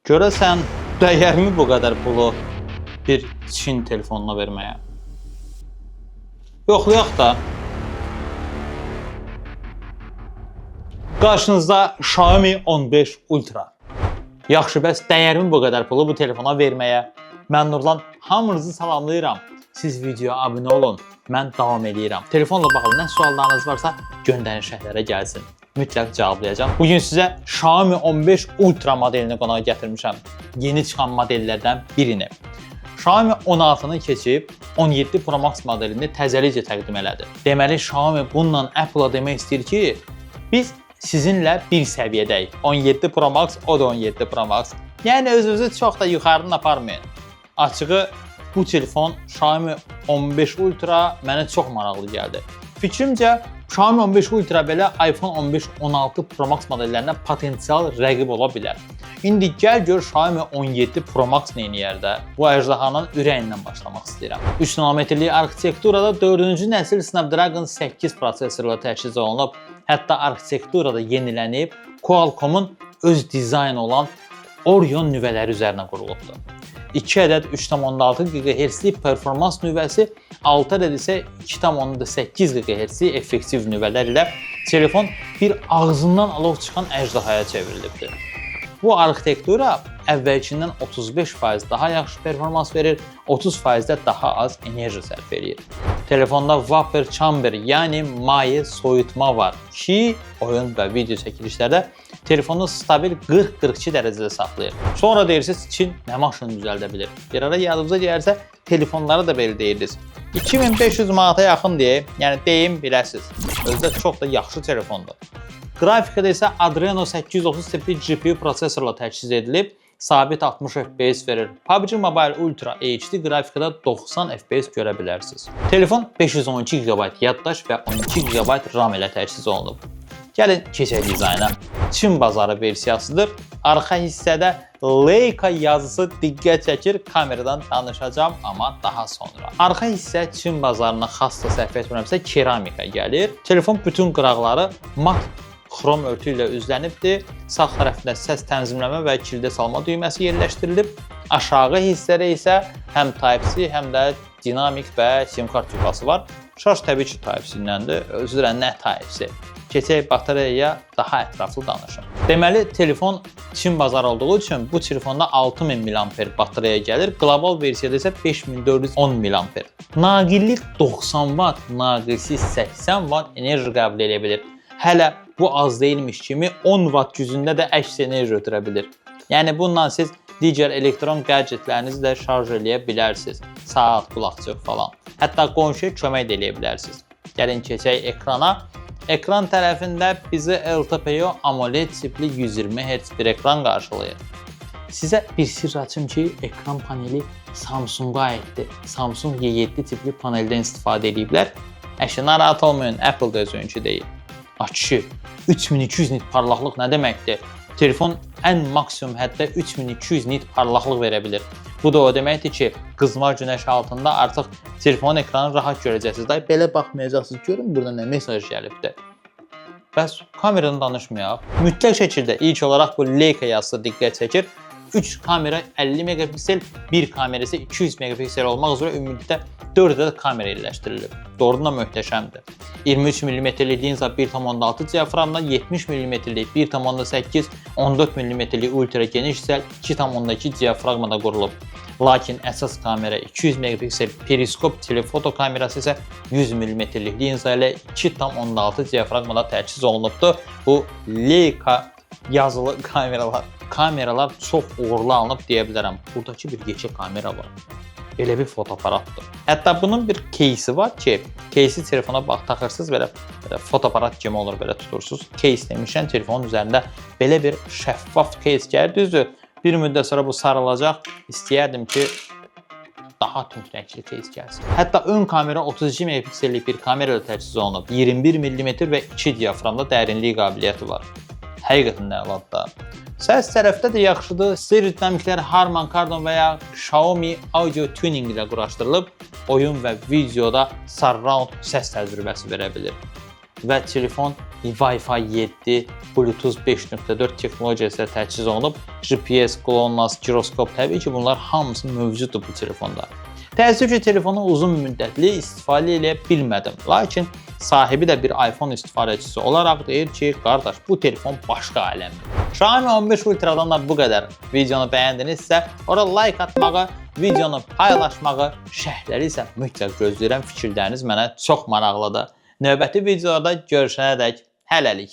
Görəsən dəyərmi bu qədər pulu bir Çin telefonuna verməyə? Yoxlayaq da. Qarşınızda Xiaomi 15 Ultra. Yaxşı, bəs dəyərmi bu qədər pulu bu telefona verməyə? Mən Nurlan, hamınızı salamlayıram. Siz videoya abunə olun, mən davam edirəm. Telefonla bağlı nə suallarınız varsa göndərin şərhlərə gəlsin. Mütləq cavablayacağım. Bugün sizə Xiaomi 15 Ultra modelini qonaq gətirmişəm. Yeni çıxan modellərdən birini. Xiaomi 16-nı keçib 17 Pro Max modelini təzəlicə təqdim elədi. Deməli, Xiaomi bununla Apple-a demək istəyir ki, biz sizinlə bir səviyyədəyik. 17 Pro Max, o da 17 Pro Max. Yəni özünüzü çox da yuxarıdan aparmayın. Açığı bu telefon Xiaomi 15 Ultra mənə çox maraqlı gəldi. Fikrimcə Xiaomi 15 Ultra belə iPhone 15, 16 Pro Max modellərinə potensial rəqib ola bilər. İndi gəl gör Xiaomi 17 Pro Max neyniyər də? Bu əjdahanın ürəyindən başlamaq istəyirəm. 3 nanometrlik arxitekturada 4-cü nəsil Snapdragon 8 prosesorla təchiz olunub. Hətta arxitekturada yenilənib, Qualcomm-un öz dizaynı olan Orion nüvələri üzərinə qurulubdur. 2 ədəd 3.6 GHz-lik performans nüvəsi, 6 ədəd isə 2.8 GHz-lik effektiv nüvələr ilə telefon bir ağzından alov çıxan əjdahaya çevrilibdir. Bu arxitektura əvvəlkindən 35% daha yaxşı performans verir, 30% də daha az enerji sərf edir. Telefonda vapor chamber, yəni maye soyutma var ki, oyun və video çəkilişlərdə telefonu stabil 40-42 dərəcədə saxlayır. Sonra deyirsiniz, Çin nə maşını düzəldə bilir? Bir ara yadınıza gəlirsə, telefonları da belə deyirdiniz. 2500 manata yaxın deyə, yəni deyim biləsiniz. Özdə çox da yaxşı telefondur. Qrafikada isə Adreno 830 tipli GPU prosesorla təchiz edilib, sabit 60 FPS verir. PUBG Mobile Ultra HD qrafikada 90 FPS görə bilərsiniz. Telefon 512 GB yaddaş və 12 GB RAM ilə təchiz olunub. Gəlin keçək dizayna. Çin bazarı versiyasıdır. Arxa hissədə Leica yazısı diqqət çəkir. Kameradan danışacağam, amma daha sonra. Arxa hissə Çin bazarına xas da səhv etmirəmsə keramika gəlir. Telefon bütün qıraqları mat xrom örtü ilə üzlənibdir. Sağ tərəfində səs tənzimləmə və kildə salma düyməsi yerləşdirilib. Aşağı hissədə isə həm Type-C, həm də dinamik və SIM kart yuvası var. Şarj təbii ki Type-C-dəndir. Özü də nə Type-C? Keçək batareyaya daha ətraflı danışım. Deməli, telefon Çin bazarı olduğu üçün bu telefonda 6000 mAh batareya gəlir. Qlobal versiyada isə 5410 mAh. Naqillik 90 Watt, naqilsiz 80 Watt enerji qəbul edə bilir. Hələ bu az deyilmiş kimi 10 Watt gücündə də əks enerji ötürə bilir. Yəni bundan siz digər elektron gadgetlərinizi də şarj eləyə bilərsiniz. Saat, qulaqçıq falan. Hətta qonşuya kömək də eləyə bilərsiniz. Gəlin keçək ekrana. Ekran tərəfində bizi LTPO AMOLED tipli 120 Hz bir ekran qarşılayır. Sizə bir sirr açım ki, ekran paneli Samsung-a aiddir. Samsung Y7 tipli paneldən istifadə ediblər. Əşi, narahat olmayın, Apple da özünkü deyil. Açı, 3200 nit parlaqlıq nə deməkdir? Telefon ən maksimum həddə 3200 nit parlaqlıq verə bilir. Bu da o deməkdir ki, qızmar günəş altında artıq telefonun ekranı rahat görəcəksiniz. Belə baxmayacaqsınız, görün burada nə mesaj gəlibdir. Bəs kameradan danışmayaq. Mütləq şəkildə ilk olaraq bu Leica yazısı diqqət çəkir. 3 kamera 50 megapiksel, 1 kamera isə 200 megapiksel olmaq üzrə ümumilikdə 4 ədəd kamera yerləşdirilib. Doğrudan da möhtəşəmdir. 23 mm-lik linza 1.6 diaframla, 70 mm-lik 1.8, 14 mm-lik ultra geniş səl 2.2 diafragmada qurulub. Lakin əsas kamera 200 megapiksel periskop telefoto kamerası isə 100 mm-lik linza ilə 2.6 diafragmada təchiz olunubdur. Bu Leica yazılı kameralar çox uğurlu alınıb deyə bilərəm. Buradakı bir gecə kamera var. Elə bir fotoaparatdır. Hətta bunun bir кейsi var ki, кейsi telefona taxırsınız, belə fotoaparat kimi olur, belə tutursunuz. Keys demişən telefonun üzərində belə bir şəffaf keys gəlir, düzdür. Bir müddət sonra bu sarılacaq. İstəyərdim ki, daha tünd rəngli keys gəlsin. Hətta ön kamera 32 megapiksellik bir kamera ilə təchiz olunub. 21 mm və 2 diaframda dərinlik qabiliyyəti var. Həqiqətən də əladdır. Səs tərəfdə də yaxşıdır. Stereo dinamiklər Harman Kardon və ya Xiaomi Audio Tuning ilə quraşdırılıb, oyun və videoda surround səs təcrübəsi verə bilir. və telefon Wi-Fi 7, Bluetooth 5.4 texnologiyası ilə təchiz olunub. GPS, GLONASS, giroskop, təbii ki, bunlar hamısı mövcuddur bu telefonda. Təəssüf ki, telefonu uzun müddətli istifadə edə bilmədim. Lakin sahibi də bir iPhone istifadəçisi olaraq deyir ki, qardaş, bu telefon başqa aləmdir. Xiaomi 15 Ultra'dan da bu qədər. Videonu bəyəndinizsə, ora like atmağı, videonu paylaşmağı, şərhləri isə mütləq gözləyirəm. Fikirləriniz mənə çox maraqlıdır. Növbəti videoda görüşənədək hələlik.